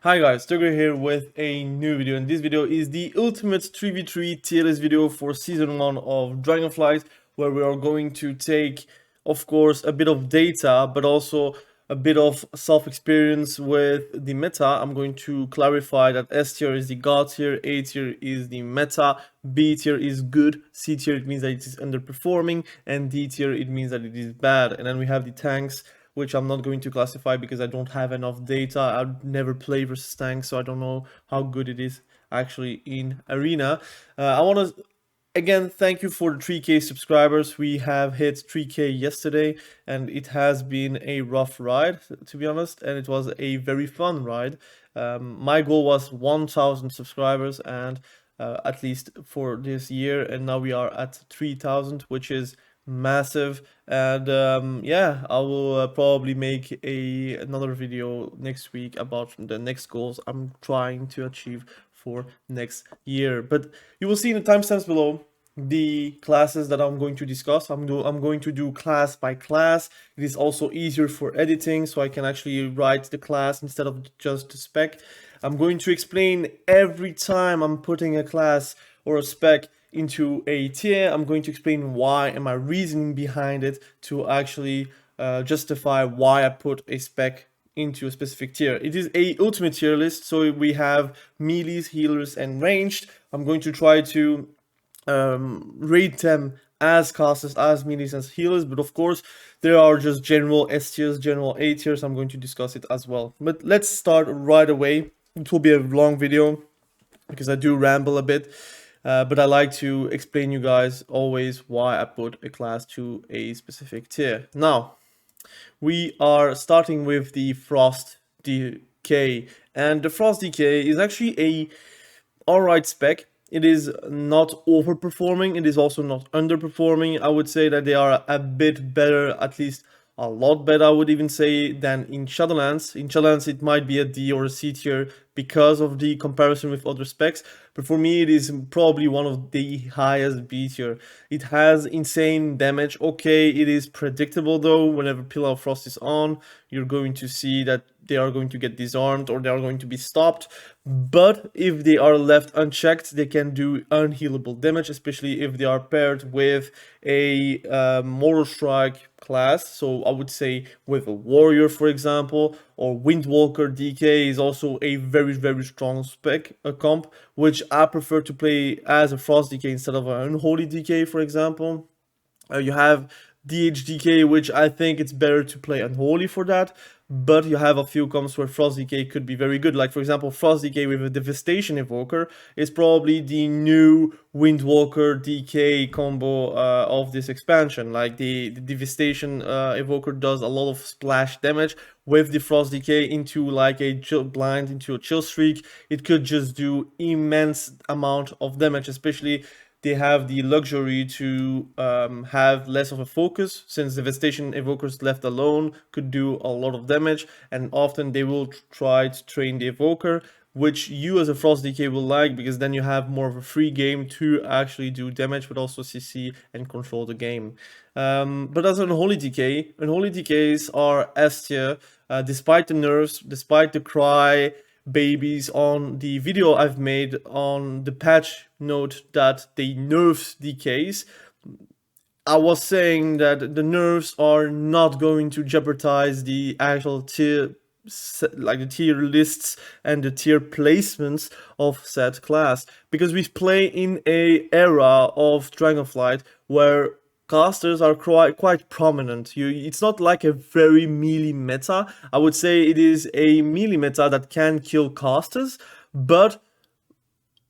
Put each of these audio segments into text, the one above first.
Hi guys, Tugger here with a new video, and this video is the ultimate 3v3 tier list video for season 1 of Dragonflight, where we are going to take, of course, a bit of data, but also a bit of self-experience with the meta. I'm going to clarify that S tier is the god tier, A tier is the meta, B tier is good, C tier it means that it is underperforming, and D tier it means that it is bad. And then we have the tanks, which I'm not going to classify because I don't have enough data. I've never played versus tanks, so I don't know how good it is actually in arena. I want to again thank you for the 3K subscribers. We have hit 3K yesterday, and it has been a rough ride, to be honest, and it was a very fun ride. My goal was 1,000 subscribers, and at least for this year, and now we are at 3,000, which is massive. And yeah, I will probably make another video next week about the next goals I'm trying to achieve for next year. But you will see in the timestamps below the classes that I'm going to discuss. I'm going to do class by class. It is also easier for editing, so I can actually write the class instead of just the spec. I'm going to explain every time I'm putting a class or a spec into a tier. I'm going to explain why and my reasoning behind it to actually justify why I put a spec into a specific tier. It is a ultimate tier list, so we have melees, healers, and ranged. I'm going to try to rate them as casters, as melees, as healers, but of course there are just general S tiers, general A tiers. I'm going to discuss it as well. But let's start right away. It will be a long video because I do ramble a bit. But I like to explain you guys always why I put a class to a specific tier. Now, we are starting with the Frost Decay, and the Frost Decay is actually a alright spec. It is not overperforming, it is also not underperforming. I would say that they are a bit better, at least a lot better, I would even say, than in Shadowlands. In Shadowlands, it might be a D or a C tier because of the comparison with other specs, but for me, it is probably one of the highest B tier. It has insane damage. Okay, it is predictable though. Whenever Pillar of Frost is on, you're going to see that they are going to get disarmed or they are going to be stopped. But if they are left unchecked, they can do unhealable damage, especially if they are paired with a Mortal Strike class. So I would say with a warrior, for example, or Windwalker. DK is also a very strong spec comp, which I prefer to play as a Frost DK instead of an Unholy DK, for example. You have DHDK, which I think it's better to play Unholy for that, but you have a few comps where Frost DK could be very good. Like, for example, Frost DK with a Devastation Evoker is probably the new Windwalker DK combo of this expansion. Like, the Devastation Evoker does a lot of splash damage with the Frost DK into like a chill blind, into a chill streak. It could just do immense amount of damage, especially they have the luxury to have less of a focus, since Devastation Evokers left alone could do a lot of damage, and often they will try to train the Evoker, which you as a Frost DK will like, because then you have more of a free game to actually do damage, but also CC and control the game. But as an Unholy DK, Unholy DKs are S tier, despite the nerfs, despite the cry babies on the video I've made on the patch note that they nerfs DKs. I was saying that the nerfs are not going to jeopardize the actual tier, like the tier lists and the tier placements of said class, because we play in a era of Dragonflight where casters are quite prominent. It's not like a very melee meta. I would say it is a melee meta that can kill casters, but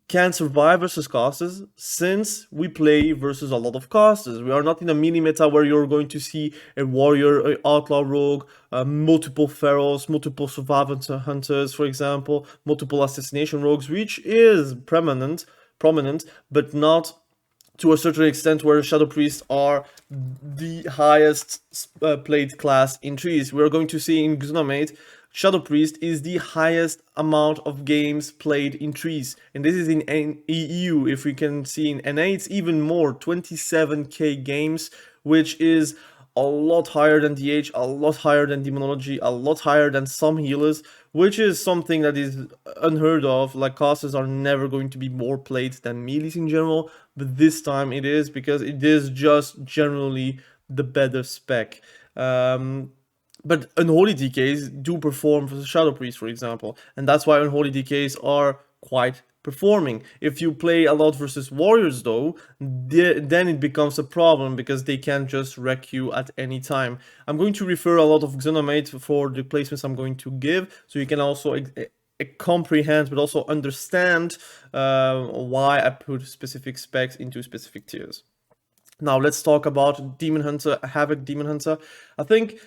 can survive versus casters, since we play versus a lot of casters. We are not in a mini meta where you're going to see a warrior, an outlaw rogue, multiple pharaohs, multiple survivor hunters, for example, multiple assassination rogues, which is prominent, but not to a certain extent where Shadow Priests are the highest played class in trees. We're going to see in Xunamate, Shadow Priest is the highest amount of games played in trees. And this is in EU. If we can see in NA, it's even more, 27k games, which is a lot higher than DH, a lot higher than Demonology, a lot higher than some healers, which is something that is unheard of. Like, casters are never going to be more played than melees in general, but this time it is, because it is just generally the better spec. But unholy DKs do perform for the Shadow Priest, for example, and that's why unholy DKs are quite performing. If you play a lot versus warriors though, then it becomes a problem, because they can just wreck you at any time. I'm going to refer a lot of Xenomate for the placements I'm going to give, so you can also comprehend but also understand why I put specific specs into specific tiers. Now let's talk about Demon Hunter, HAVOK Demon Hunter. I think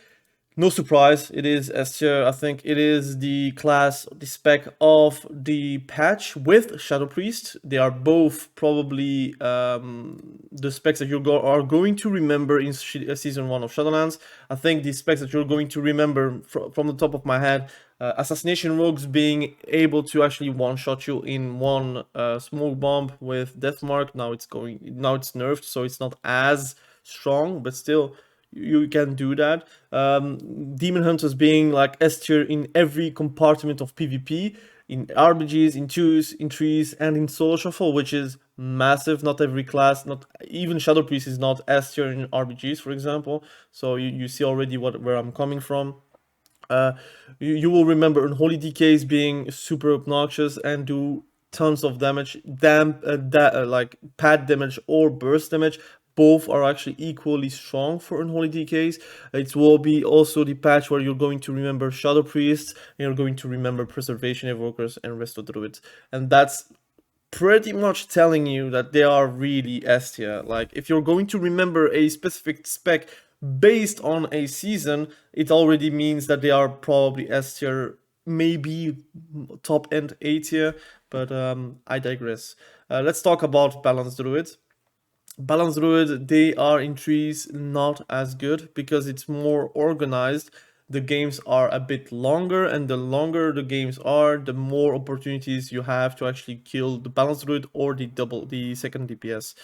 no surprise, it is S tier. I think it is the class, the spec of the patch with Shadow Priest. They are both probably the specs that you are going to remember in Season 1 of Shadowlands. I think the specs that you're going to remember from the top of my head, Assassination Rogues being able to actually one-shot you in one smoke bomb with Deathmark. Now it's nerfed, so it's not as strong, but still you can do that. Demon Hunters being like S tier in every compartment of PvP, in RBGs, in 2s, in 3s, and in solo shuffle, which is massive. Not every class, not even Shadow Priest is not S tier in RBGs, for example. So you see already where I'm coming from. You will remember Unholy DKs being super obnoxious and do tons of damage, like pad damage or burst damage. Both are actually equally strong for Unholy DKs. It will be also the patch where you're going to remember Shadow Priests, and you're going to remember Preservation Evokers and Resto Druids. And that's pretty much telling you that they are really S tier. Like, if you're going to remember a specific spec based on a season, it already means that they are probably S tier, maybe top end A tier, but I digress. Let's talk about Balanced Druid. Balanced Druid, they are in trees not as good, because it's more organized. The games are a bit longer, and the longer the games are, the more opportunities you have to actually kill the Balanced Druid or the second DPS.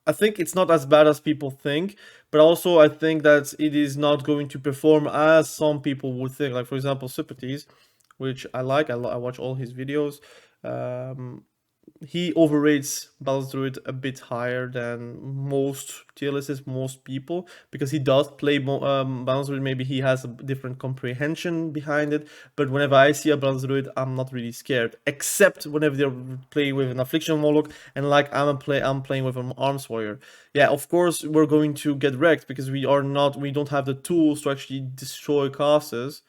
I think it's not as bad as people think, but also I think that it is not going to perform as some people would think. Like, for example, Socrates, which I like. I watch all his videos. He overrates Balanced Druid a bit higher than most tier lists, most people, because he does play Balanced Druid. Maybe he has a different comprehension behind it, but whenever I see a Balanced Druid, I'm not really scared, except whenever they're playing with an Affliction Warlock, and like I'm playing with an Arms Warrior. Yeah, of course we're going to get wrecked, because we don't have the tools to actually destroy casters.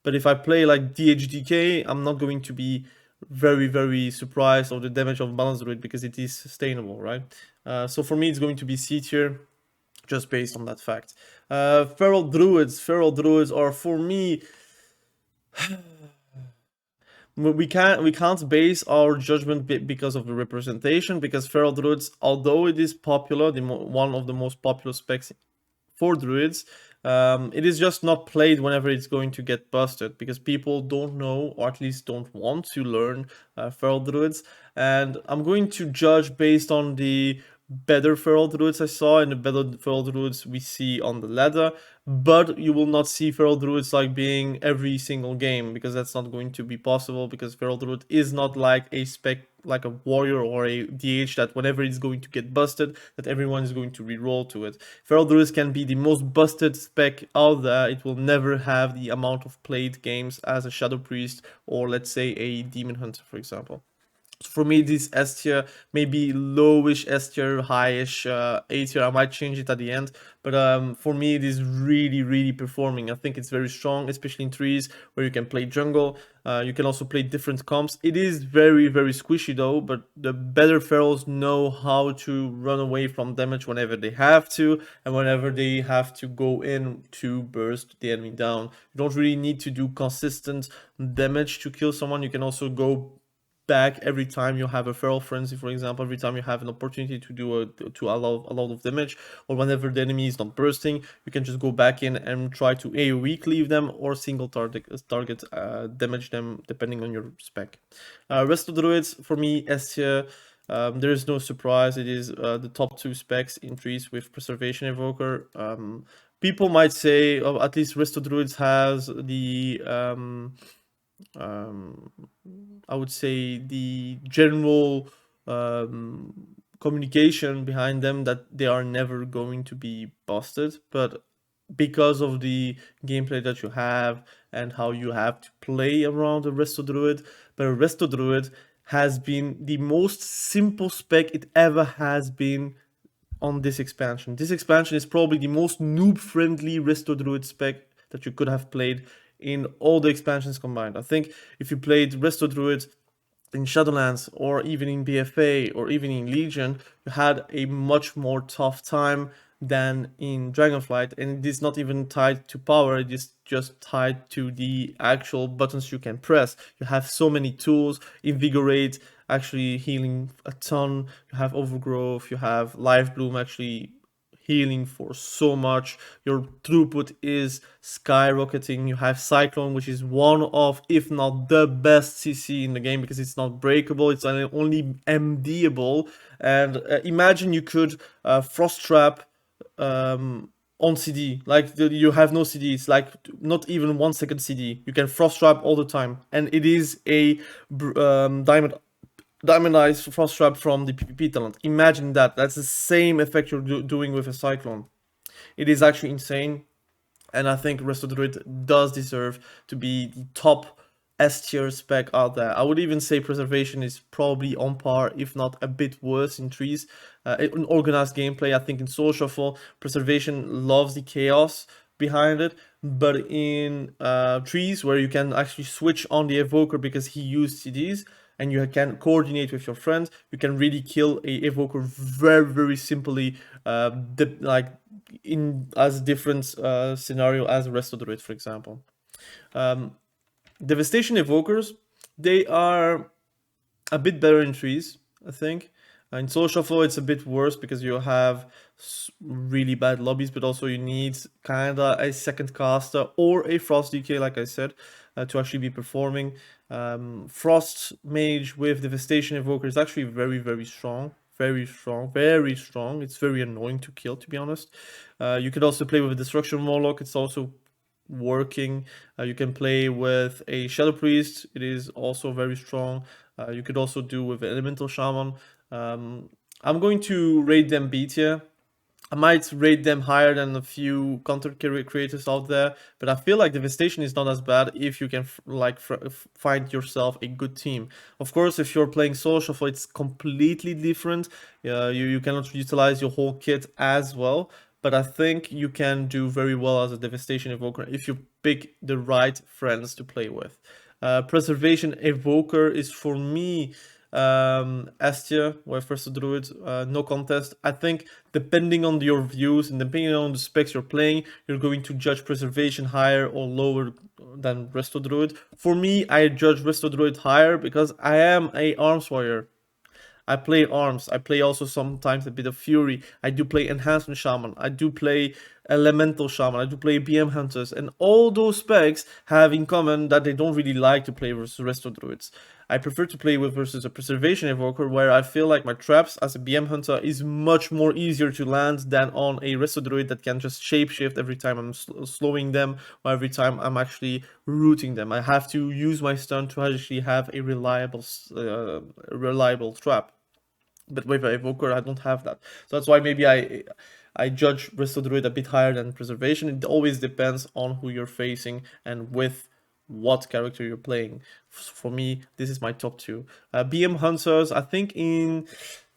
But if I play like DHDK, I'm not going to be very, very surprised of the damage of Balanced Druid, because it is sustainable, right? So for me, it's going to be C tier, just based on that fact. Feral Druids are, for me, we can't base our judgment because of the representation, because Feral Druids, although it is popular, one of the most popular specs for Druids, it is just not played whenever it's going to get busted, because people don't know, or at least don't want to learn Feral Druids. And I'm going to judge based on the better Feral Druids I saw and the better Feral Druids we see on the ladder, but you will not see Feral Druids like being every single game, because that's not going to be possible, because Feral Druid is not like a spec, like a warrior or a DH, that whenever it's going to get busted, that everyone is going to reroll to it. Feral Druids can be the most busted spec out there. It will never have the amount of played games as a Shadow Priest, or let's say a Demon Hunter, for example. So for me, this S tier, maybe lowish S tier, highish A tier. I might change it at the end, but for me, it is really, really performing. I think it's very strong, especially in trees where you can play jungle. You can also play different comps. It is very, very squishy though, but the better ferals know how to run away from damage whenever they have to, and whenever they have to go in to burst the enemy down. You don't really need to do consistent damage to kill someone. You can also go back every time you have a feral frenzy, for example, every time you have an opportunity to do a lot of damage, or whenever the enemy is not bursting, you can just go back in and try to AoE cleave them or single target damage them, depending on your spec. Rest of the druids, for me, S tier. There is no surprise, it is the top two specs in trees with Preservation Evoker. people might say, or at least Resto Druids has the I would say the general communication behind them that they are never going to be busted, but because of the gameplay that you have and how you have to play around a Resto Druid, but a Resto Druid has been the most simple spec it ever has been on this expansion. This expansion is probably the most noob-friendly Resto Druid spec that you could have played in all the expansions combined. I think if you played Resto Druid in Shadowlands or even in BFA or even in Legion, you had a much more tough time than in Dragonflight, and it is not even tied to power, it is just tied to the actual buttons you can press. You have so many tools, Invigorate actually healing a ton, you have Overgrowth, you have Life Bloom actually healing for so much, your throughput is skyrocketing, you have Cyclone, which is one of, if not the best CC in the game because it's not breakable, it's only MDable, and imagine you could Frost Trap on CD, like you have no CD, it's like not even 1 second CD, you can Frost Trap all the time, and it is a diamondized Frost Trap from the PvP talent. Imagine that. That's the same effect you're doing with a Cyclone. It is actually insane, and I think Resto Druid does deserve to be the top S tier spec out there. I would even say Preservation is probably on par, if not a bit worse in trees. In organized gameplay, I think in Soul Shuffle, Preservation loves the chaos behind it, but in trees, where you can actually switch on the Evoker because he used CDs, and you can coordinate with your friends, you can really kill a Evoker very simply, like in as different scenario as Resto Druid, for example. Devastation Evokers, they are a bit better in trees, I think. In Soul Shuffle, it's a bit worse because you have really bad lobbies, but also you need kinda a second caster or a Frost DK, like I said, to actually be performing. Frost Mage with Devastation Evoker is actually very strong. Very strong. It's very annoying to kill, to be honest. You could also play with a Destruction Warlock. It's also working. You can play with a Shadow Priest. It is also very strong. You could also do with an Elemental Shaman. I'm going to rate them B tier. I might rate them higher than a few content creators out there, but I feel like Devastation is not as bad if you can find yourself a good team. Of course, if you're playing Soul Shuffle, it's completely different. You cannot utilize your whole kit as well, but I think you can do very well as a Devastation Evoker if you pick the right friends to play with. Preservation Evoker is for me S tier with Resto Druid, no contest. I think depending on your views and depending on the specs you're playing, you're going to judge Preservation higher or lower than Resto Druid. For me, I judge Resto Druid higher because I am a Arms Warrior. I play Arms, I play also sometimes a bit of Fury, I do play Enhancement Shaman, I do play Elemental Shaman, I do play BM Hunters, and all those specs have in common that they don't really like to play versus Resto Druids. I prefer to play with versus a Preservation Evoker, where I feel like my traps as a BM Hunter is much more easier to land than on a Resto Druid that can just shapeshift every time I'm slowing them or every time I'm actually rooting them. I have to use my stun to actually have a reliable trap. But with Evoker, I don't have that. So that's why maybe I judge Resto Druid a bit higher than Preservation. It always depends on who you're facing and with what character you're playing. For me, this is my top two. BM Hunters, I think in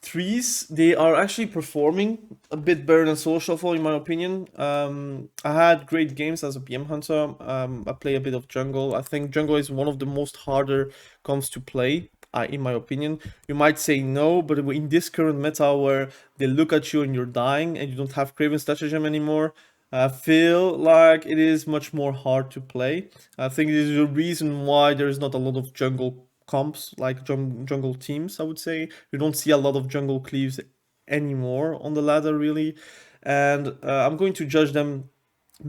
threes, they are actually performing a bit better than Soul Shuffle, in my opinion. I had great games as a BM Hunter. I play a bit of jungle. I think jungle is one of the most harder comps to play. In my opinion. You might say no, but in this current meta where they look at you and you're dying and you don't have Craven Stratagem anymore, I feel like it is much more hard to play. I think this is the reason why there is not a lot of jungle comps, like jungle teams, I would say. You don't see a lot of jungle cleaves anymore on the ladder, really. And I'm going to judge them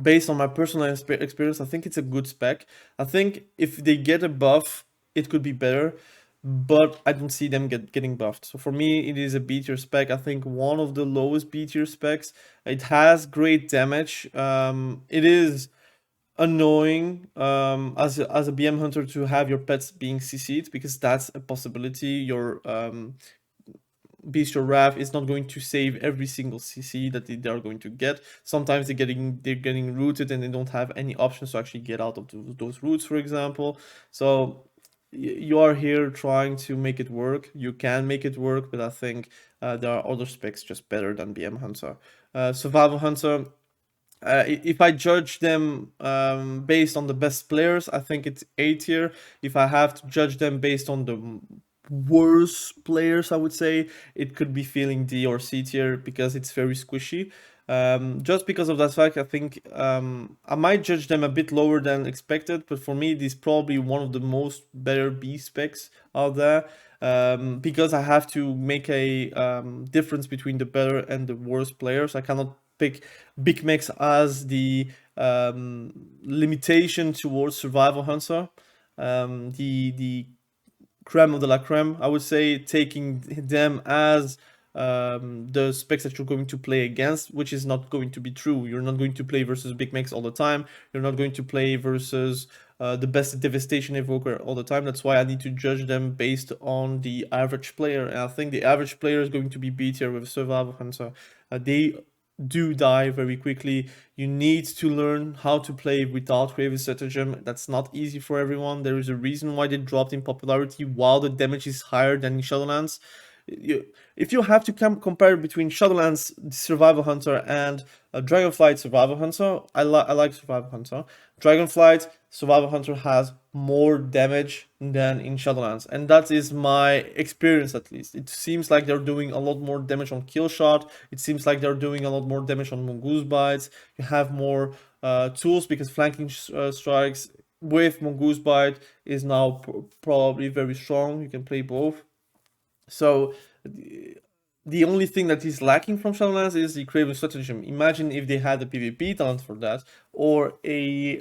based on my personal experience. I think it's a good spec. I think if they get a buff, it could be better. but I don't see them getting buffed. So for me, it is a B tier spec. I think one of the lowest B tier specs. It has great damage. It is annoying as a BM hunter to have your pets being CC'd, because that's a possibility. Your Bestial Wrath is not going to save every single CC that they are going to get. Sometimes they're getting rooted and they don't have any options to actually get out of those roots, for example. So you are here trying to make it work. You can make it work, but I think there are other specs just better than BM Hunter. Survival Hunter, if I judge them based on the best players, I think it's A tier. If I have to judge them based on the worst players, I would say it could be feeling D or C tier, because it's very squishy. Just because of that fact, I think I might judge them a bit lower than expected, but for me, it is probably one of the most better B specs out there. Because I have to make a difference between the better and the worst players. I cannot pick Big Max as the limitation towards Survival Hunter. The creme of the la creme, I would say, taking them as the specs that you're going to play against, which is not going to be true. You're not going to play versus Big Max all the time. You're not going to play versus the best devastation evoker all the time. That's why I need to judge them based on the average player. And I think the average player is going to be B tier with Survival Hunter. They do die very quickly. You need to learn how to play without Craven Stratagem. That's not easy for everyone. There is a reason why they dropped in popularity while the damage is higher than in Shadowlands. If you have to compare between Shadowlands Survival Hunter and Dragonflight Survival Hunter, I like Survival Hunter. Dragonflight Survival Hunter has more damage than in Shadowlands, and that is my experience at least. It seems like they're doing a lot more damage on kill shot. It seems like they're doing a lot more damage on mongoose bites. You have more tools, because flanking strikes with mongoose bite is now probably very strong. You can play both. So the only thing that is lacking from Shadowlands is the Craven Stratagem. Imagine if they had a PvP talent for that, or a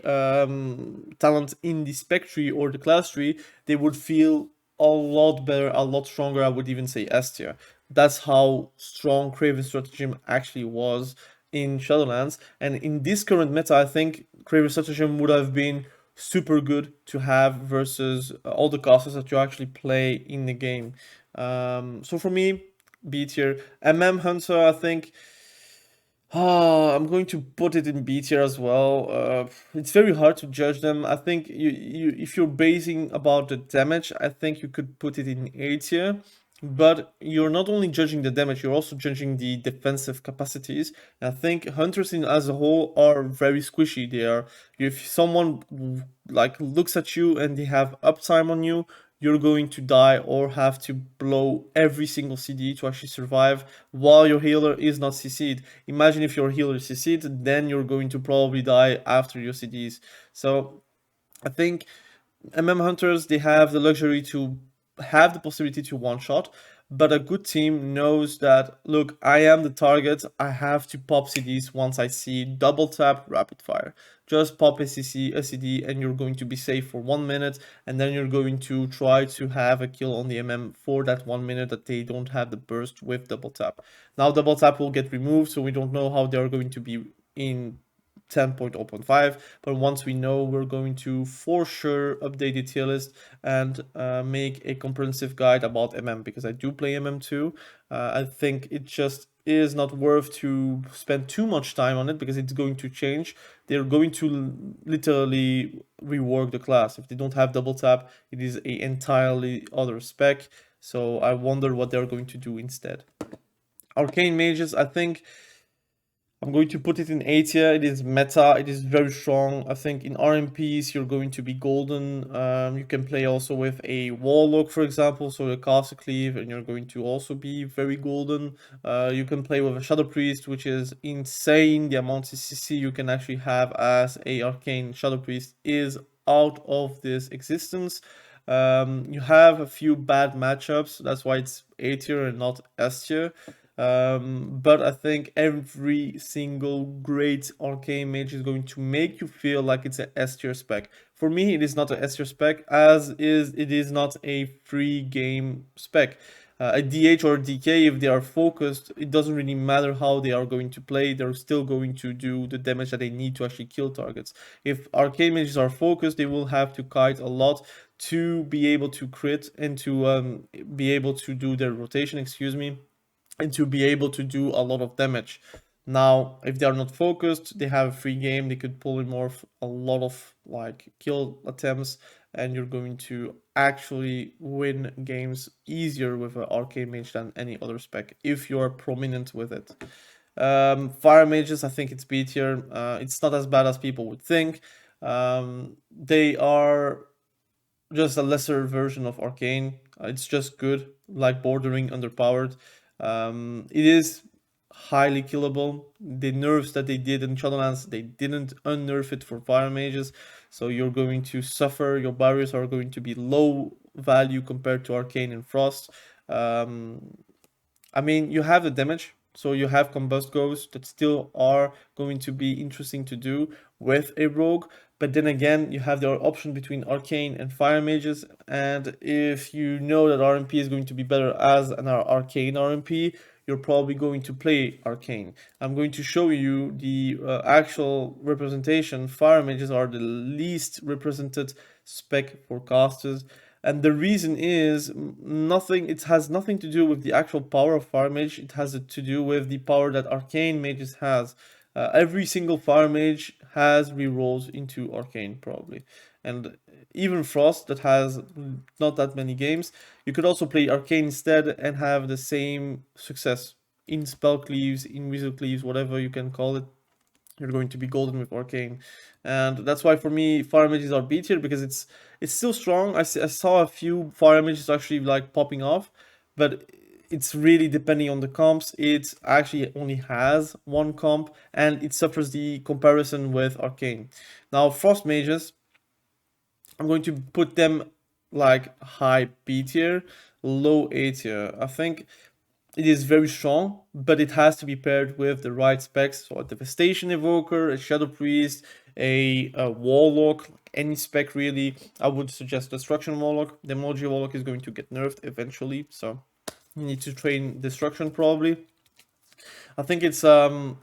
talent in the spec tree or the class tree, they would feel a lot better, a lot stronger. I would even say S tier. That's how strong Craven Stratagem actually was in Shadowlands. And in this current meta, I think Craven Stratagem would have been super good to have versus all the casters that you actually play in the game. So for me, B tier. Hunter, I think. I'm going to put it in B tier as well. It's very hard to judge them. I think if you're basing about the damage, I think you could put it in A tier. But you're not only judging the damage, you're also judging the defensive capacities. I think hunters as a whole are very squishy. They are, if someone like looks at you and they have uptime on you, you're going to die or have to blow every single CD to actually survive while your healer is not CC'd. Imagine if your healer is CC'd, then you're going to probably die after your CDs. So I think hunters, they have the luxury to have the possibility to one-shot, but a good team knows that, look, I am the target, I have to pop CDs once I see double tap rapid fire. Just pop a CD, and you're going to be safe for 1 minute, and then you're going to try to have a kill on the for that 1 minute that they don't have the burst with double tap. Now double tap will get removed, so we don't know how they're going to be in 10.0.5, but once we know, we're going to for sure update the tier list and make a comprehensive guide about because I do play too. I think it just is not worth to spend too much time on it, because it's going to change. They're going to literally rework the class. If they don't have double tap, it is a entirely other spec, so I wonder what they're going to do instead. Arcane mages, I think I'm going to put it in A tier. It is meta. It is very strong. I think in RMPs, you're going to be golden. You can play also with a Warlock, for example, so a Castle Cleave, and you're going to also be very golden. You can play with a Shadow Priest, which is insane. The amount of CC you can actually have as a Arcane Shadow Priest is out of this existence. You have a few bad matchups. That's why it's A tier and not S tier. But I think every single great arcane mage is going to make you feel like it's an S tier spec. for me, it is not a S tier spec, as is it is not a free game spec. A DH or a DK, if they are focused, it doesn't really matter how they are going to play, they're still going to do the damage that they need to actually kill targets. If arcane mages are focused, they will have to kite a lot to be able to crit and to be able to do their rotation, excuse me, and to be able to do a lot of damage. Now, if they are not focused, they have a free game, they could pull in a lot of like kill attempts, and you're going to actually win games easier with an arcane mage than any other spec if you're prominent with it. Fire mages, I think it's B tier. It's not as bad as people would think. They are just a lesser version of arcane. It's just good, like bordering underpowered. It is highly killable. The nerfs that they did in Shadowlands, they didn't unnerf it for fire mages, so you're going to suffer. Your barriers are going to be low value compared to arcane and frost. I mean, you have the damage, so you have combust ghosts that still are going to be interesting to do with a rogue, but then again, you have the option between arcane and fire mages, and if you know that RMP is going to be better as an arcane RMP, you're probably going to play arcane. I'm going to show you the actual representation. Fire mages are the least represented spec for casters, and the reason is nothing. It has nothing to do with the actual power of fire mage. It has to do with the power that arcane mages has. Every single fire mage has rerolls into arcane probably, and even frost that has not that many games, you could also play arcane instead and have the same success in spell cleaves, in wizard cleaves, whatever you can call it. You're going to be golden with arcane, and that's why for me fire mages are B tier, because it's still strong. I saw a few fire mages actually like popping off, but it's really depending on the comps. It actually only has one comp, and it suffers the comparison with arcane. Now frost mages, I'm going to put them like high B tier, low A tier. I think it is very strong, but it has to be paired with the right specs. So a Devastation Evoker, a Shadow Priest, a Warlock, any spec really. I would suggest Destruction Warlock. The Emoji Warlock is going to get nerfed eventually, so you need to train Destruction probably. I think it's a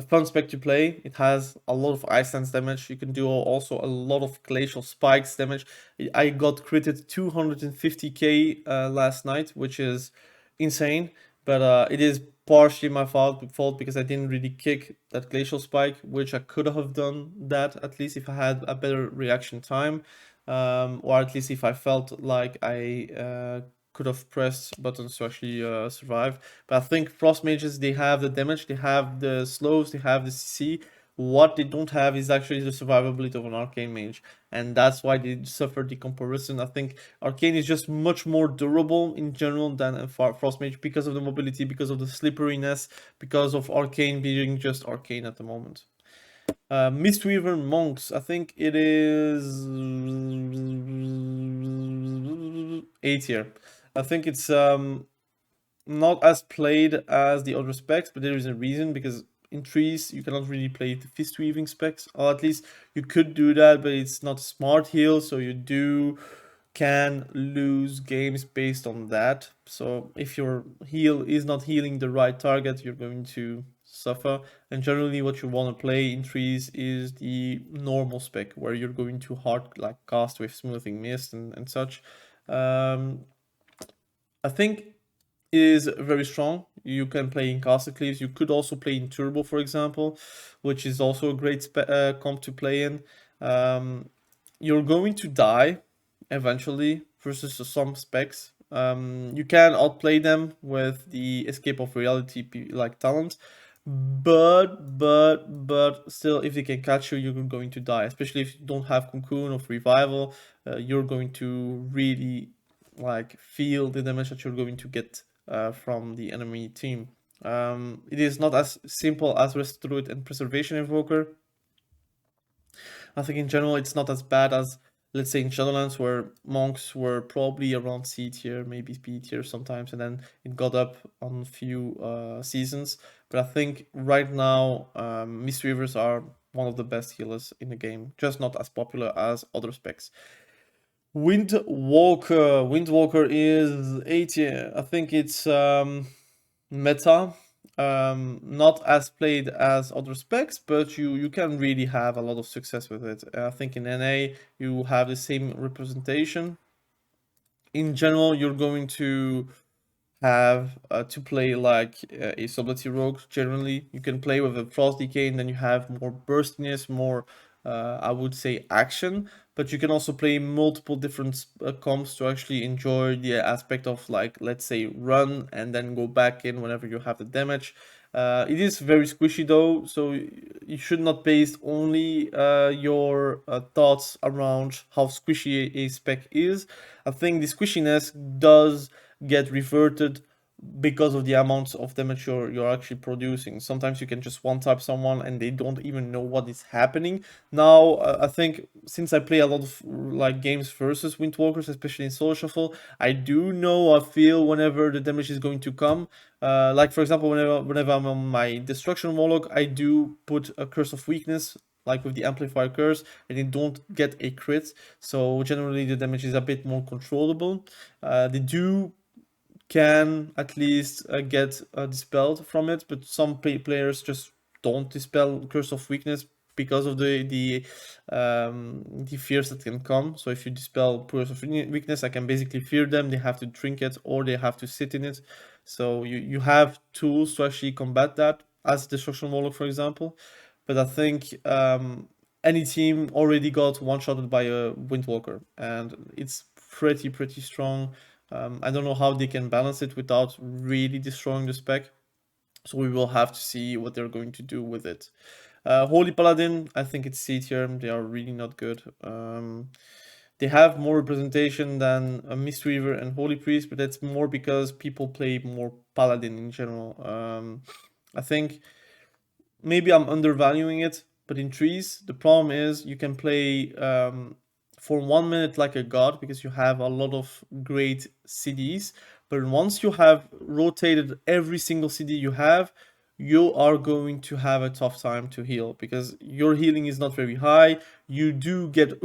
fun spec to play. It has a lot of ice dance damage. You can do also a lot of glacial spikes damage. I got critted 250k last night, which is insane, but it is partially my fault because I didn't really kick that glacial spike, which I could have done that at least if I had a better reaction time, or at least if I felt like I could have pressed buttons to actually survive. But I think frost mages, they have the damage, they have the slows, they have the CC. What they don't have is actually the survivability of an arcane mage, and that's why they suffer the comparison. I think arcane is just much more durable in general than a frost mage because of the mobility, because of the slipperiness, because of arcane being just arcane at the moment. Mistweaver monks, I think it is A tier. I think it's not as played as the other specs, but there is a reason, because in trees you cannot really play the fist weaving specs, or at least you could do that, but it's not smart heal, so you can lose games based on that. So if your heal is not healing the right target, you're going to suffer. And generally what you want to play in trees is the normal spec, where you're going to hard like cast with smoothing mist and such. I think it is very strong. You can play in caster cleaves. You could also play in turbo, for example, which is also a great comp to play in. You're going to die eventually versus some specs. You can outplay them with the escape of reality like talent, but still, if they can catch you, you're going to die. Especially if you don't have cocoon of revival, you're going to really like feel the damage that you're going to get from the enemy team. It is not as simple as Restructuring and Preservation Evoker. I think in general it's not as bad as, let's say, in Shadowlands, where monks were probably around C tier, maybe B tier sometimes, and then it got up on a few seasons. But I think right now Mistweavers are one of the best healers in the game, just not as popular as other specs. Windwalker is 80. I think it's meta. Not as played as other specs, but you can really have a lot of success with it. I think in NA you have the same representation. In general, you're going to have to play like a Sobleti Rogue. Generally, you can play with a Frost Decay, and then you have more burstiness, more I would say action. But you can also play multiple different comps to actually enjoy the aspect of, like, let's say run and then go back in whenever you have the damage. It is very squishy though, so you should not base only your thoughts around how squishy a spec is. I think the squishiness does get reverted because of the amounts of damage you're actually producing. Sometimes you can just one-tap someone and they don't even know what is happening. Now, I think since I play a lot of like games versus Windwalkers, especially in Solo Shuffle, I do know, I feel whenever the damage is going to come. Like for example, whenever I'm on my Destruction Warlock, I do put a Curse of Weakness, like with the Amplifier Curse, and they don't get a crit. So generally the damage is a bit more controllable. They do can at least get dispelled from it, but some players just don't dispel Curse of Weakness because of the fears that can come. So if you dispel Curse of Weakness, I can basically fear them. They have to drink it or they have to sit in it. So you have tools to actually combat that, as Destruction Warlock, for example. But I think any team already got one-shotted by a Windwalker, and it's pretty strong. I don't know how they can balance it without really destroying the spec. So we will have to see what they're going to do with it. Holy Paladin, I think it's C tier. They are really not good. They have more representation than a Mistweaver and Holy Priest, but that's more because people play more Paladin in general. I think maybe I'm undervaluing it, but in trees, the problem is you can play for 1 minute like a god because you have a lot of great CDs. But once you have rotated every single CD you have, you are going to have a tough time to heal because your healing is not very high. You do get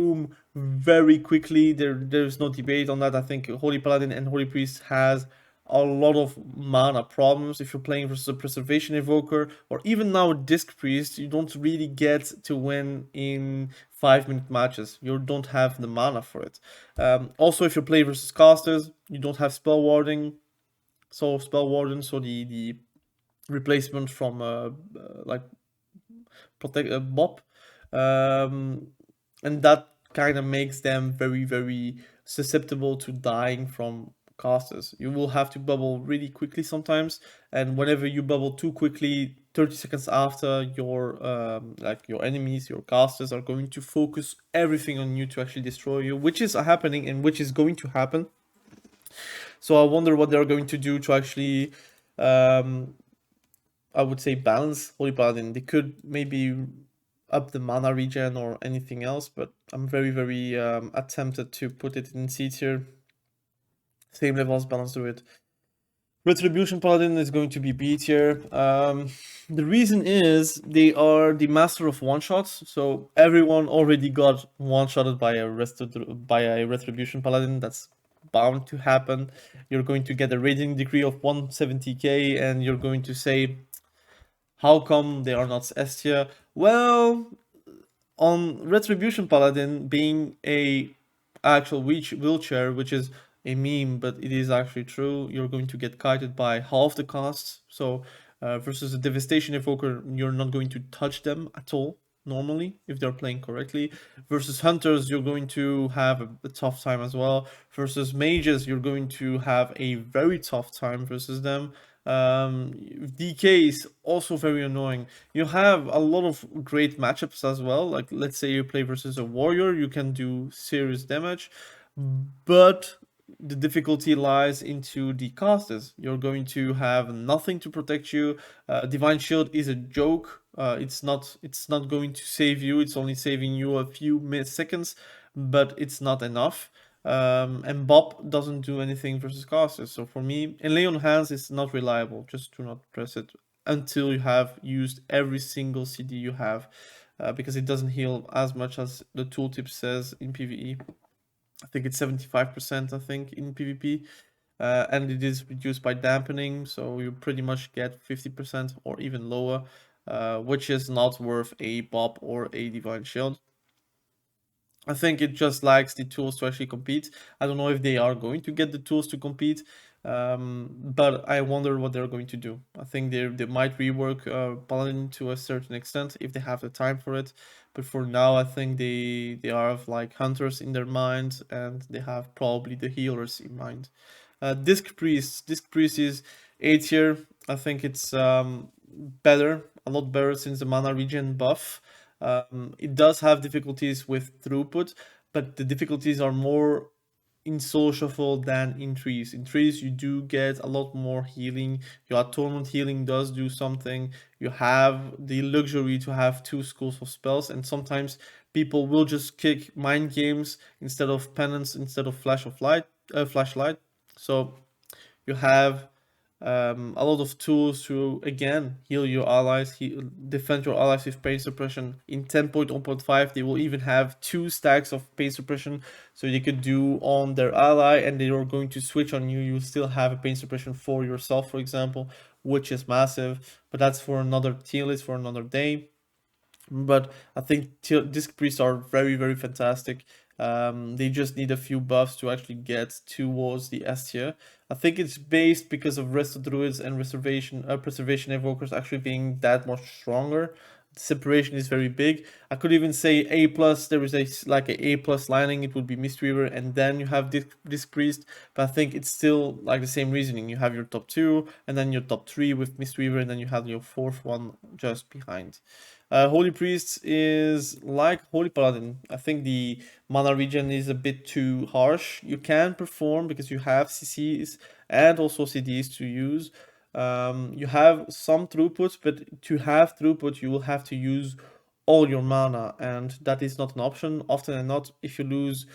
very quickly. There's no debate on that. I think Holy Paladin and Holy Priest has a lot of mana problems. If you're playing versus a Preservation Evoker or even now Disc Priest, you don't really get to win in 5-minute matches. You don't have the mana for it. Also, if you play versus casters, you don't have Spell Warding. So Spell Warden, so the replacement from like protect Bop, and that kind of makes them very susceptible to dying from casters. You will have to bubble really quickly sometimes, and whenever you bubble too quickly, 30 seconds after, your like your enemies, your casters are going to focus everything on you to actually destroy you, which is happening and which is going to happen. So I wonder what they're going to do to actually I would say balance Holy Paladin. They could maybe up the mana regen or anything else, but I'm very attempted to put it in C tier. Same level as Balance Druid. Retribution Paladin is going to be B tier. The reason is they are the master of one-shots, so everyone already got one-shotted by a Retribution Paladin. That's bound to happen. You're going to get a rating degree of 170k, and you're going to say, how come they are not S tier? Well, on Retribution Paladin being a actual wheelchair, which is a meme, but it is actually true, you're going to get kited by half the costs. So versus a Devastation Evoker, you're not going to touch them at all normally if they're playing correctly. Versus Hunters, you're going to have a tough time as well. Versus Mages, you're going to have a very tough time versus them. DK is also very annoying. You have a lot of great matchups as well. Like, let's say you play versus a warrior, you can do serious damage, but the difficulty lies into the casters. You're going to have nothing to protect you. Divine Shield is a joke. It's not going to save you. It's only saving you a few seconds, but it's not enough. And Bob doesn't do anything versus casters. So for me, and Lay on Hands is not reliable. Just do not press it until you have used every single CD you have. because it doesn't heal as much as the tooltip says in PvE. I think it's 75%, I think, in PvP. And it is reduced by dampening, so you pretty much get 50% or even lower, which is not worth a Bob or a Divine Shield. I think it just lacks the tools to actually compete. I don't know if they are going to get the tools to compete, but I wonder what they're going to do. I think they might rework Paladin to a certain extent if they have the time for it. But for now, I think they are like hunters in their mind, and they have probably the healers in mind. Disc Priest. Disc Priest is A tier. I think it's better, a lot better since the mana regen buff. It does have difficulties with throughput, but the difficulties are more in soul shuffle than in trees. In trees, you do get a lot more healing. Your atonement healing does do something. You have the luxury to have 2 schools of spells, and sometimes people will just kick mind games instead of penance, instead of flashlight. So you have a lot of tools to again heal your allies, defend your allies with pain suppression. In 10.1.5 they will even have 2 stacks of pain suppression, so you could do on their ally and they are going to switch on you. You still have a pain suppression for yourself, for example, which is massive, but that's for another tier list for another day. But I think disc priests are very, very fantastic. They just need a few buffs to actually get towards the S tier. I think it's based because of rest of druids and preservation evokers actually being that much stronger. The separation is very big. I could even say A plus. There is like a A plus lining. It would be Mistweaver, and then you have disc priest. But I think it's still like the same reasoning. You have your top 2, and then your top 3 with Mistweaver, and then you have your 4th one just behind. Holy Priest is like Holy Paladin. I think the mana regen is a bit too harsh. You can perform because you have CCs and also CDs to use. You have some throughput, but to have throughput, you will have to use all your mana, and that is not an option. Often and not, if you lose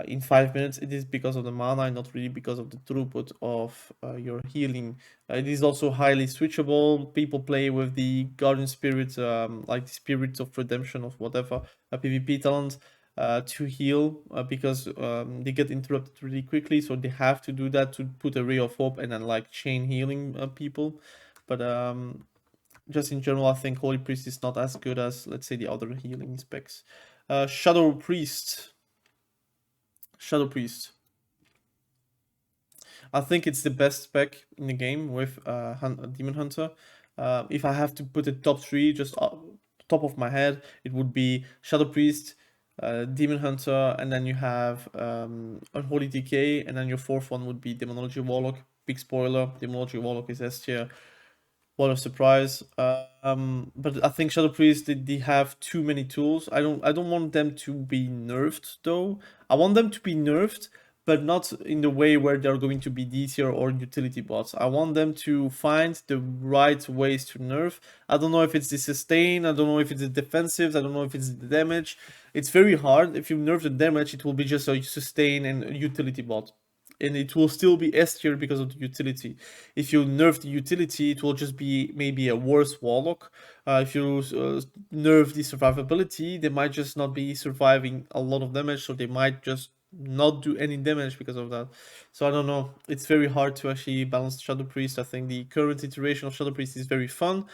in 5 minutes, it is because of the mana and not really because of the throughput of your healing. It is also highly switchable. People play with the Guardian Spirit, like the Spirit of Redemption of whatever, a PvP talent, to heal because they get interrupted really quickly, so they have to do that to put a ray of hope and then like chain healing people. But just in general, I think Holy Priest is not as good as, let's say, the other healing specs. Shadow Priest. Shadow Priest. I think it's the best spec in the game with Demon Hunter. If I have to put a top 3, just top of my head, it would be Shadow Priest, Demon Hunter, and then you have Unholy Decay, and then your 4th one would be Demonology Warlock. Big spoiler, Demonology Warlock is S tier. What a surprise. But I think Shadow Priest, they have too many tools. I don't want them to be nerfed though. I want them to be nerfed, but not in the way where they're going to be D tier or utility bots. I want them to find the right ways to nerf. I don't know if it's the sustain, I don't know if it's the defensives, I don't know if it's the damage. It's very hard. If you nerf the damage, it will be just a sustain and a utility bot, and it will still be S tier because of the utility. If you nerf the utility, it will just be maybe a worse Warlock. If you nerf the survivability, they might just not be surviving a lot of damage, so they might just not do any damage because of that. So I don't know. It's very hard to actually balance Shadow Priest. I think the current iteration of Shadow Priest is very fun.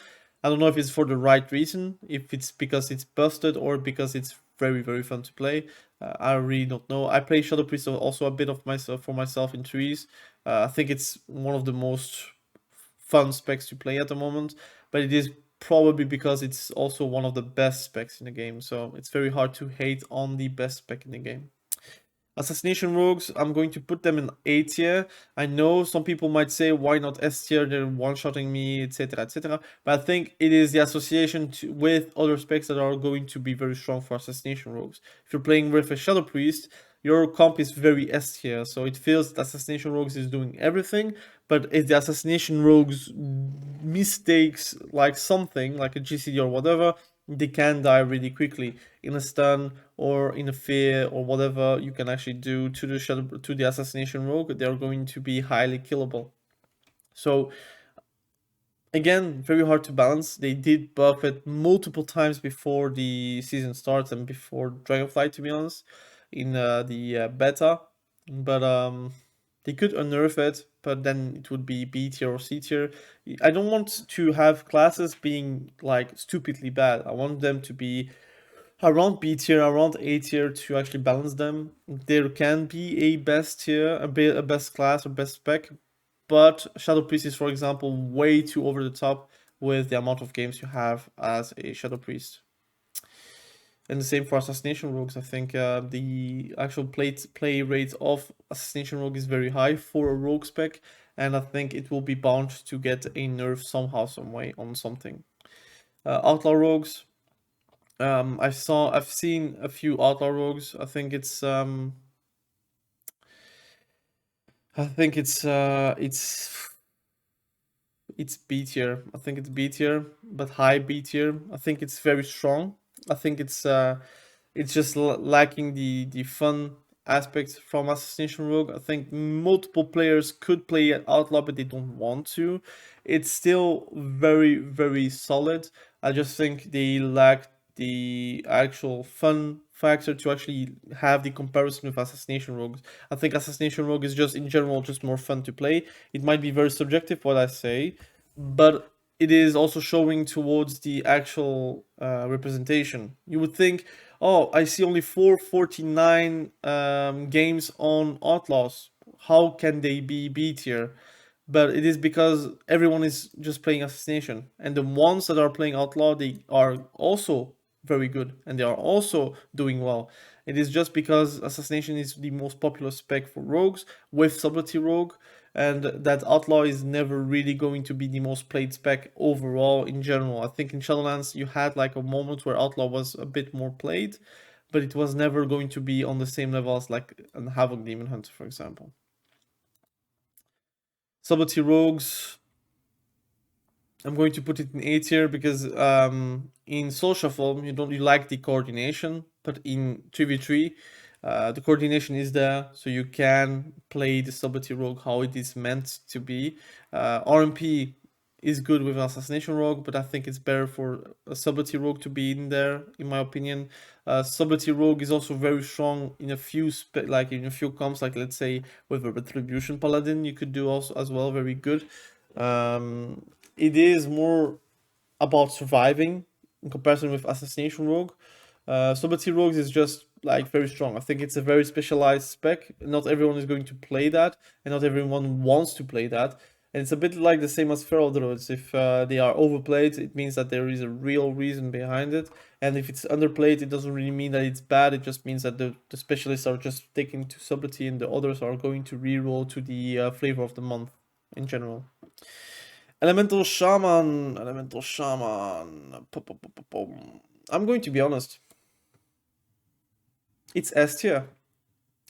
I don't know if it's for the right reason, if it's because it's busted or because it's very, very fun to play. I really don't know. I play Shadow Priest also a bit of myself for myself in trees. I think it's one of the most fun specs to play at the moment, but it is probably because it's also one of the best specs in the game. So it's very hard to hate on the best spec in the game. Assassination Rogues, I'm going to put them in A tier. I know some people might say, why not S tier? They're one-shotting me, etc, etc. But I think it is the association with other specs that are going to be very strong for Assassination Rogues. If you're playing with a Shadow Priest, your comp is very S tier, so it feels that Assassination Rogues is doing everything, but if the Assassination Rogues mistakes like something, like a GCD or whatever, they can die really quickly in a stun or in a fear or whatever you can actually do to the assassination rogue. They're going to be highly killable. So Again, very hard to balance. They did buff it multiple times before the season starts and before Dragonflight, to be honest, in the beta. But they could unnerf it, but then it would be B tier or C tier. I don't want to have classes being like stupidly bad. I want them to be around B tier, around A tier to actually balance them. There can be a best tier, a best class or best spec, but Shadow Priest is, for example, way too over the top with the amount of games you have as a Shadow Priest. And the same for Assassination Rogues. I think the actual play rate of Assassination Rogue is very high for a rogue spec, and I think it will be bound to get a nerf somehow, some way on something. Outlaw Rogues. I've seen a few Outlaw Rogues. I think it's it's B tier. I think it's B tier, but high B tier. I think it's very strong. I think it's just lacking the fun aspects from Assassination Rogue. I think multiple players could play Outlaw, but they don't want to. It's still very, very solid. I just think they lack the actual fun factor to actually have the comparison with Assassination Rogue. I think Assassination Rogue is just in general just more fun to play. It might be very subjective what I say, but it is also showing towards the actual representation. You would think, oh, I see only 449 games on Outlaws. How can they be B tier? But it is because everyone is just playing Assassination, and the ones that are playing Outlaw, they are also very good, and they are also doing well. It is just because Assassination is the most popular spec for rogues with Subtlety Rogue, and that Outlaw is never really going to be the most played spec overall in general. I think in Shadowlands you had like a moment where Outlaw was a bit more played, but it was never going to be on the same level as like an HAVOK Demon Hunter, for example. Subtlety Rogues, I'm going to put it in A tier because in Soul Shuffle you like the coordination, but in 3v3 the coordination is there, so you can play the Subtlety Rogue how it is meant to be. RMP is good with an Assassination Rogue, but I think it's better for a Subtlety Rogue to be in there, in my opinion. Subtlety Rogue is also very strong in a few comps, like let's say with a Retribution Paladin, you could do also as well very good. It is more about surviving in comparison with Assassination Rogue. Subtlety Rogues is just like very strong. I think it's a very specialized spec. Not everyone is going to play that, and not everyone wants to play that. And it's a bit like the same as Feral Druids. If they are overplayed, it means that there is a real reason behind it. And if it's underplayed, it doesn't really mean that it's bad. It just means that the specialists are just sticking to Subtlety and the others are going to reroll to the flavor of the month in general. Elemental Shaman. I'm going to be honest. It's S tier.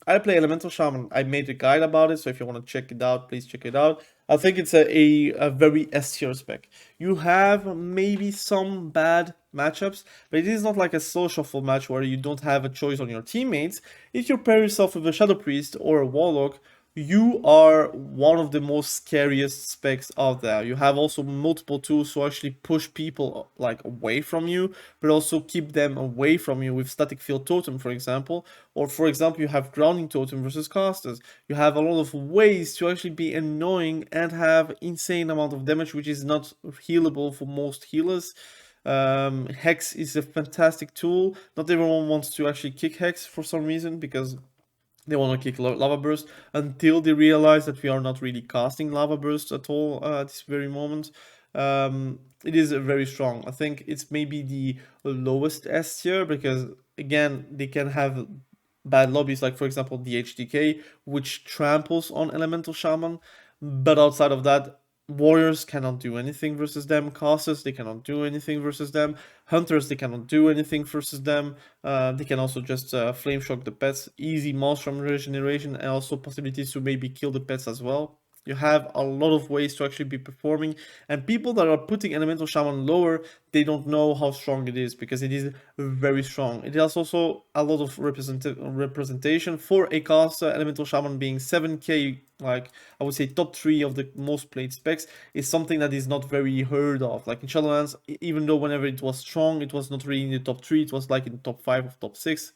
I play Elemental Shaman. I made a guide about it, so if you want to check it out, please check it out. I think it's a very S tier spec. You have maybe some bad matchups, but it is not like a Soul Shuffle match where you don't have a choice on your teammates. If you pair yourself with a Shadow Priest or a Warlock, you are one of the most scariest specs out there. You have also multiple tools to actually push people like away from you, but also keep them away from you with Static Field Totem, for example. Or for example, you have Grounding Totem versus casters. You have a lot of ways to actually be annoying and have insane amount of damage, which is not healable for most healers. Hex is a fantastic tool. Not everyone wants to actually kick Hex for some reason, because they want to kick Lava Burst until they realize that we are not really casting Lava Burst at all at this very moment. It is very strong. I think it's maybe the lowest S tier because, again, they can have bad lobbies, like for example the HDK, which tramples on Elemental Shaman. But outside of that, Warriors cannot do anything versus them. Casters, they cannot do anything versus them. Hunters, they cannot do anything versus them. They can also just flame shock the pets. Easy Maelstrom regeneration and also possibilities to maybe kill the pets as well. You have a lot of ways to actually be performing, and people that are putting Elemental Shaman lower, they don't know how strong it is, because it is very strong. It has also a lot of representation for a caster. Elemental Shaman being 7k, like I would say top 3 of the most played specs, is something that is not very heard of. Like in Shadowlands, even though whenever it was strong, it was not really in the top 3, it was like in the top 5 of top 6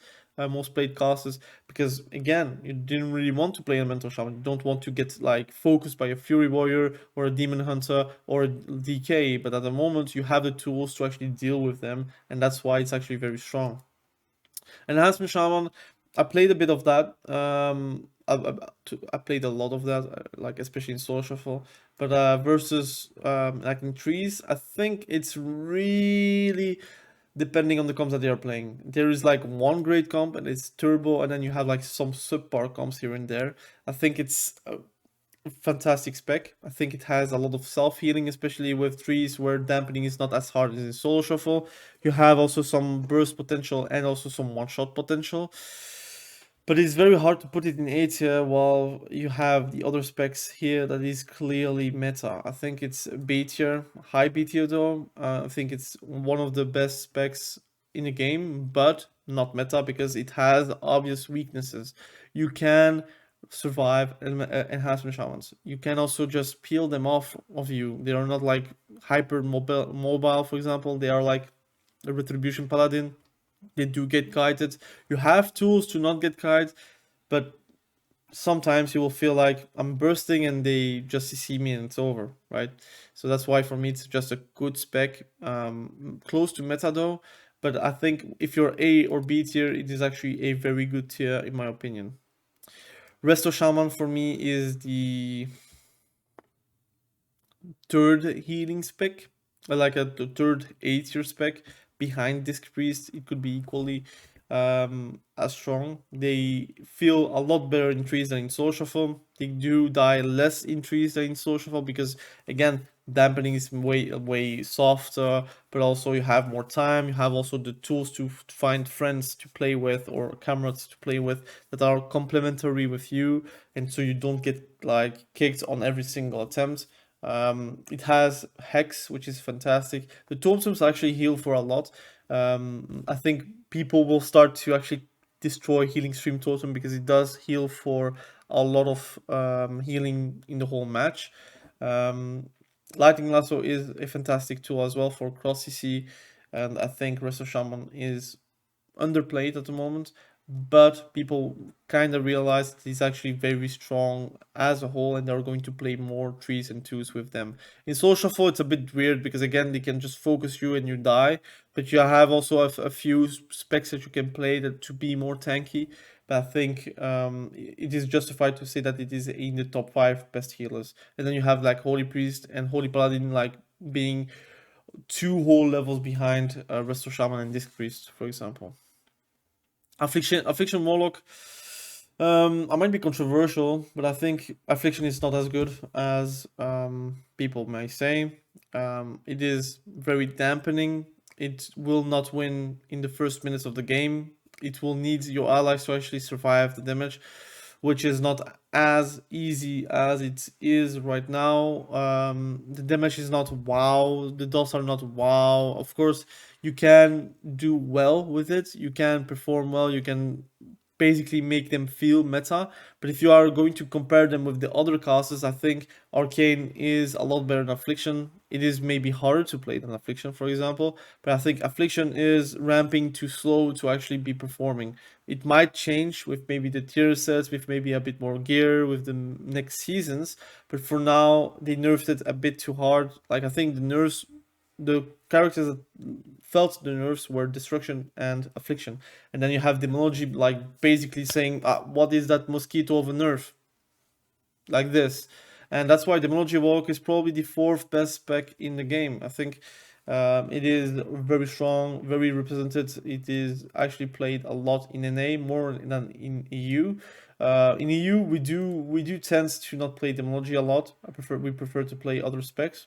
most played casters, because again, you didn't really want to play Elemental Shaman. You don't want to get like focused by a Fury Warrior or a Demon Hunter or a DK, but at the moment you have the tools to actually deal with them, and that's why it's actually very strong. Enhancement Shaman, I played a bit of that. I played a lot of that, like especially in Soul Shuffle. But versus like in trees, I think it's really depending on the comps that they are playing. There is like one great comp and it's turbo, and then you have like some subpar comps here and there. I think it's a fantastic spec. I think it has a lot of self-healing, especially with trees where dampening is not as hard as in Solo Shuffle. You have also some burst potential and also some one-shot potential. But it's very hard to put it in A tier while you have the other specs here that is clearly meta. I think it's B tier, high B tier though. I think it's one of the best specs in the game, but not meta because it has obvious weaknesses. You can survive enhancement shamans. You can also just peel them off of you. They are not like hyper mobile, for example. They are like a retribution paladin. They do get kited. You have tools to not get kited, but sometimes you will feel like I'm bursting and they just see me and it's over, right? So that's why for me it's just a good spec, close to meta though. But I think if you're A or B tier, it is actually a very good tier in my opinion. Resto Shaman for me is the third healing spec, like the third A tier spec behind Disc Priest. It could be equally as strong. They feel a lot better in trees than in Soul Shuffle. They do die less in trees than in Soul Shuffle because again, dampening is way softer, but also you have more time. You have also the tools to find friends to play with or comrades to play with that are complementary with you, and so you don't get like kicked on every single attempt. It has Hex, which is fantastic. The totems actually heal for a lot. I think people will start to actually destroy Healing Stream Totem because it does heal for a lot of healing in the whole match. Lightning Lasso is a fantastic tool as well for cross CC, and I think Resto Shaman is underplayed at the moment, but people kind of realized he's actually very strong as a whole, and they're going to play more 3s and 2s with them. In Soul Shuffle, it's a bit weird because again, they can just focus you and you die, but you have also a few specs that you can play that to be more tanky. But I think it is justified to say that it is in the top 5 best healers. And then you have like Holy Priest and Holy Paladin like being 2 whole levels behind Resto Shaman and Disc Priest, for example. Affliction Warlock. I might be controversial, but I think Affliction is not as good as people may say. It is very dampening. It will not win in the first minutes of the game. It will need your allies to actually survive the damage, which is not as easy as it is right now. The damage is not wow. The dots are not wow. Of course, you can do well with it. You can perform well. You can basically make them feel meta. But if you are going to compare them with the other classes, I think Arcane is a lot better than Affliction. It is maybe harder to play than Affliction, for example, but I think Affliction is ramping too slow to actually be performing. It might change with maybe the tier sets, with maybe a bit more gear with the next seasons, but for now they nerfed it a bit too hard. Like I think the characters that felt the nerfs were Destruction and Affliction, and then you have Demonology like basically saying, "What is that mosquito of a nerf?" Like this, and that's why Demonology Walk is probably the 4th best spec in the game. I think it is very strong, very represented. It is actually played a lot in NA more than in EU. In EU, we do tend to not play Demonology a lot. We prefer to play other specs,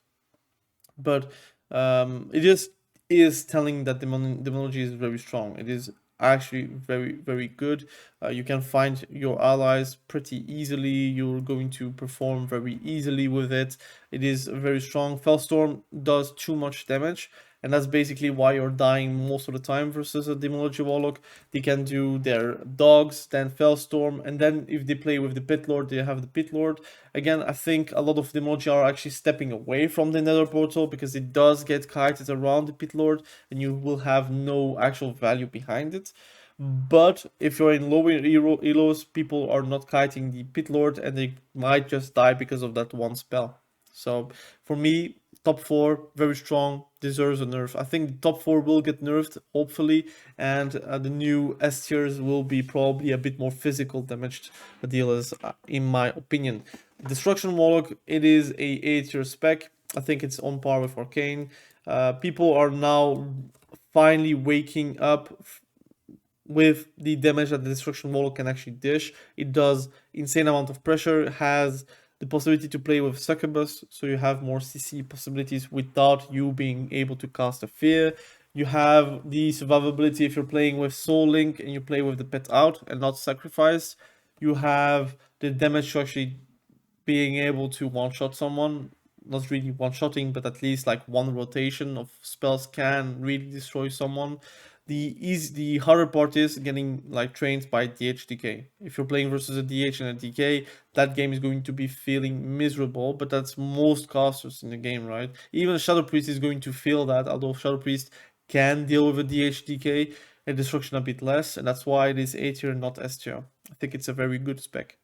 but it just is telling that Demonology is very strong. It is actually very good. You can find your allies pretty easily. You're going to perform very easily with it. It is very strong. Fellstorm does too much damage, and that's basically why you're dying most of the time versus a Demonology Warlock. They can do their dogs, then Fellstorm, and then if they play with the Pit Lord, they have the Pit Lord. Again, I think a lot of Demonology are actually stepping away from the Nether Portal because it does get kited around the Pit Lord, and you will have no actual value behind it. But if you're in lower elos, people are not kiting the Pit Lord, and they might just die because of that one spell. So for me, top 4, very strong, deserves a nerf. I think the top 4 will get nerfed, hopefully, and the new S tiers will be probably a bit more physical damaged dealers, in my opinion. Destruction Warlock, it is a A tier spec. I think it's on par with Arcane. People are now finally waking up with the damage that the Destruction Warlock can actually dish. It does insane amount of pressure, has the possibility to play with Succubus, so you have more CC possibilities without you being able to cast a Fear. You have the survivability if you're playing with Soul Link and you play with the pet out and not sacrifice. You have the damage to actually being able to one-shot someone. Not really one-shotting, but at least like one rotation of spells can really destroy someone. The harder part is getting like trained by DHDK. If you're playing versus a DH and a DK, that game is going to be feeling miserable, but that's most casters in the game, right? Even a Shadow Priest is going to feel that, although Shadow Priest can deal with a DHDK and destruction a bit less, and that's why it is A tier, not S tier. I think it's a very good spec.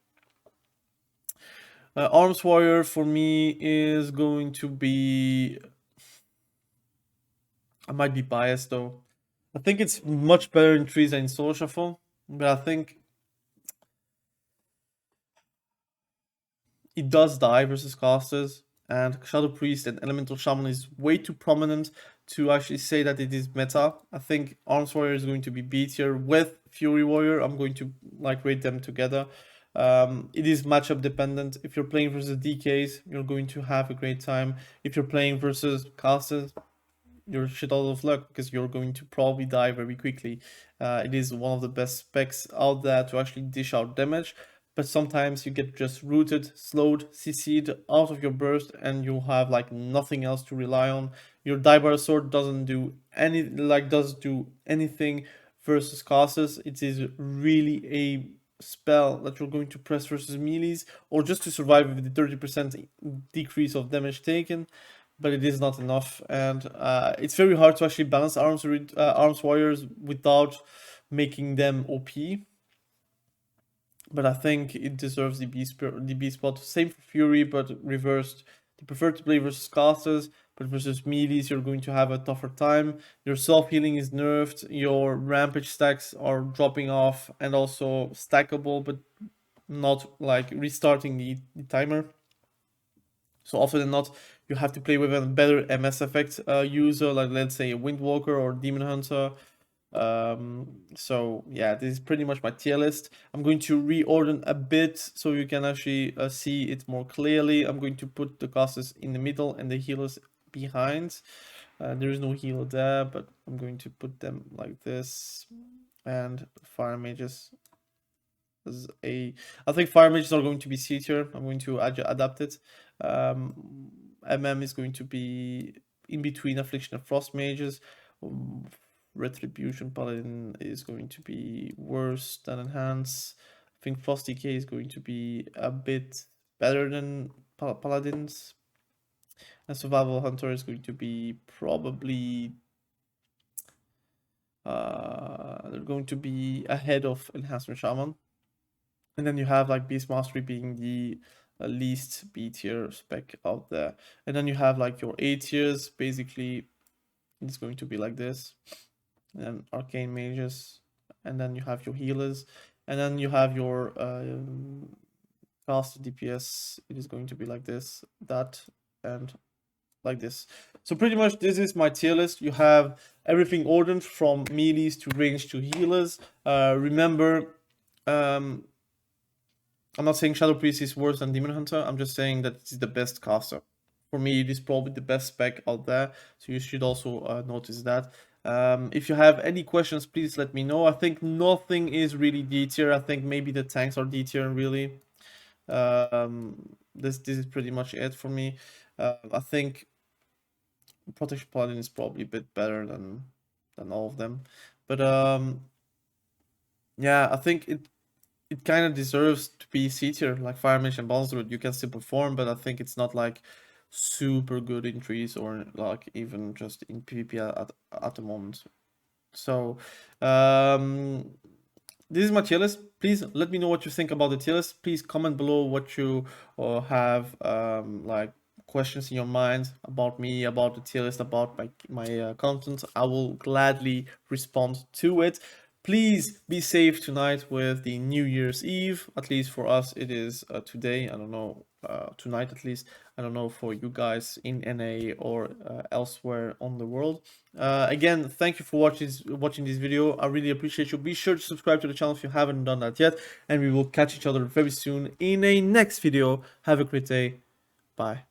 Arms Warrior for me is going to be... I might be biased though. I think it's much better in trees than in Soul Shuffle, but I think it does die versus casters, and Shadow Priest and Elemental Shaman is way too prominent to actually say that it is meta. I think Arms Warrior is going to be B tier with Fury Warrior. I'm going to like rate them together. It is matchup dependent. If you're playing versus DKs, you're going to have a great time. If you're playing versus casters, you're shit out of luck because you're going to probably die very quickly. It is one of the best specs out there to actually dish out damage, but sometimes you get just rooted, slowed, CC'd out of your burst, and you have like nothing else to rely on. Your Diebar Sword doesn't do anything versus casters. It is really a spell that you're going to press versus melees, or just to survive with the 30% decrease of damage taken, but it is not enough, and it's very hard to actually balance arms warriors without making them OP. But I think it deserves the B spot. Same for Fury, but reversed. They prefer to play versus casters, but versus melees you're going to have a tougher time. Your self-healing is nerfed, your rampage stacks are dropping off, and also stackable, but not like restarting the timer. So often than not, you have to play with a better MS effect user, like let's say a Windwalker or Demon Hunter. So yeah, this is pretty much my tier list. I'm going to reorder a bit so you can actually see it more clearly. I'm going to put the casters in the middle and the healers behind. There is no healer there, but I'm going to put them like this. And fire mages as I think fire mages are going to be C tier. I'm going to adapt it. MM is going to be in between Affliction and Frost mages. Retribution Paladin is going to be worse than Enhance. I think Frost DK is going to be a bit better than Paladins. And Survival Hunter is going to be probably... they're going to be ahead of Enhancement Shaman. And then you have like Beast Mastery being the least B tier spec out there. And then you have like your A tiers, basically it's going to be like this. And then Arcane Mages, and then you have your healers, and then you have your cast DPS. It is going to be like this, that, and like this. So pretty much this is my tier list. You have everything ordered from melees to range to healers. Remember, I'm not saying Shadow Priest is worse than Demon Hunter. I'm just saying that it's the best caster. For me, it is probably the best spec out there. So you should also notice that. If you have any questions, please let me know. I think nothing is really D tier. I think maybe the tanks are D tier really. This is pretty much it for me. I think Protection Paladin is probably a bit better than all of them, but yeah, I think it kind of deserves to be C tier. Like Fire Mage and Balance Druid, you can still perform, but I think it's not like super good in trees or like even just in PvP at the moment. So this is my tier list. Please let me know what you think about the tier list. Please comment below what you have like questions in your mind about me, about the tier list, about my content. I will gladly respond to it. Please be safe tonight with the New Year's Eve. At least for us, it is today. I don't know, tonight at least. I don't know for you guys in NA or elsewhere on the world. Again, thank you for watching this video. I really appreciate you. Be sure to subscribe to the channel if you haven't done that yet. And we will catch each other very soon in a next video. Have a great day. Bye.